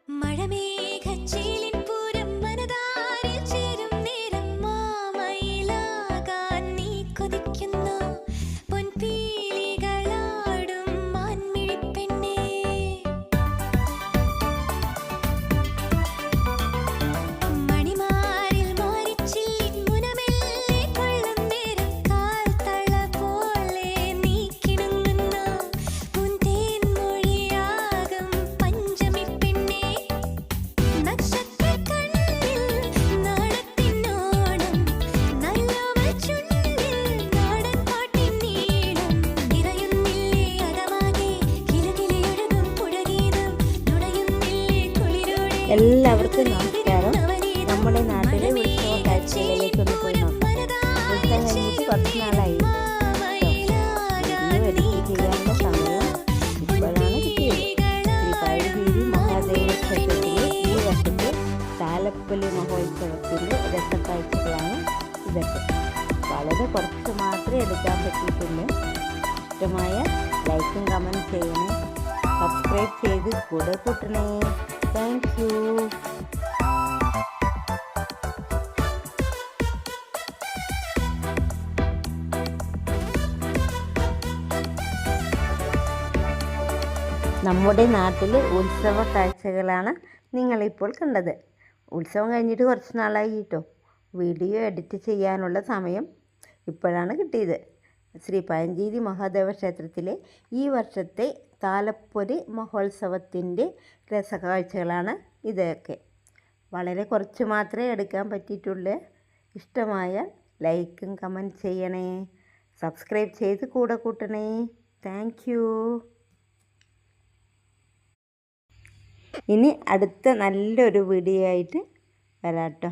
മഴമേഘച്ചീലിൻ പൂരം മനതാരിൽ ചേരും നേരം മാമയിലാകാൻ നീ കൊതിക്കുന്നു പൊൻപീലികളാടും മാൻമിഴിപ്പെണ്ണേ. മണിമാരിൽ മാരിച്ചില്ലിൻ മുനമെല്ലെ കൊള്ളും നേരം കാൽത്തള പോലെ നീ കിണുങ്ങുന്നു പൂന്തേൻ മൊഴിയാകും പഞ്ചമിപ്പെണ്ണേ. നക്ഷത്രക്കണ്ണിൽ നാണത്തിനോണം നല്ലോമൽ ചുണ്ടിൽ നാടൻ പാട്ടിൻ നീളം നിറയുന്നില്ലേ അകമാകെ കിലുകിലയൊഴുകും പുഴഗീതം നുണയുന്നില്ലേ കുളിരോടെ. എല്ലാവർക്കും നമസ്കാരം. നമ്മുടെ നാട്ടിലെ ഉത്സവ കാഴ്ചകളിലേക്കൊന്ന് പോയി നോക്കാം. ഉത്സവം കഴിഞ്ഞിട്ട് കുറച്ച് നാളായി. എഡിറ്റ് ചെയ്യാനുള്ള സമയം ഇപ്പോഴാണ് കിട്ടിയത്. ശ്രീ മഹാദേവ ക്ഷേത്രത്തിലെ ഈ വർഷത്തെ താലപ്പൊലി മഹോത്സവത്തിൻ്റെ രസക്കാഴ്ചകളാണ് ഇതൊക്കെ. വളരെ കുറച്ച് മാത്രമേ എടുക്കാൻ പറ്റിയിട്ടുള്ളൂ. ഇഷ്ടമായ ലൈക്കും കമൻറ്റ് ചെയ്യണേ, സബ്സ്ക്രൈബ് ചെയ്ത് കൂടെ കൂട്ടണേ. Thank you. നമ്മുടെ നാട്ടിലെ ഉത്സവ കാഴ്ചകളാണ് നിങ്ങളിപ്പോൾ കണ്ടത്. ഉത്സവം കഴിഞ്ഞിട്ട് കുറച്ച് നാളായി കേട്ടോ. വീഡിയോ എഡിറ്റ് ചെയ്യാനുള്ള സമയം ഇപ്പോഴാണ് കിട്ടിയത്. ശ്രീ പഴഞ്ചേരി മഹാദേവ ക്ഷേത്രത്തിലെ ഈ വർഷത്തെ താലപ്പൊലി മഹോത്സവത്തിൻ്റെ രസകാഴ്ചകളാണ് ഇതൊക്കെ. വളരെ കുറച്ച് മാത്രമേ എടുക്കാൻ പറ്റിയിട്ടുള്ളൂ. ഇഷ്ടമായ ലൈക്കും കമൻറ്റ് ചെയ്യണേ, സബ്സ്ക്രൈബ് ചെയ്ത് കൂടെ കൂട്ടണേ. Thank you. ഇനി അടുത്ത നല്ലൊരു വീഡിയോ ആയിട്ട് വരാം കേട്ടോ.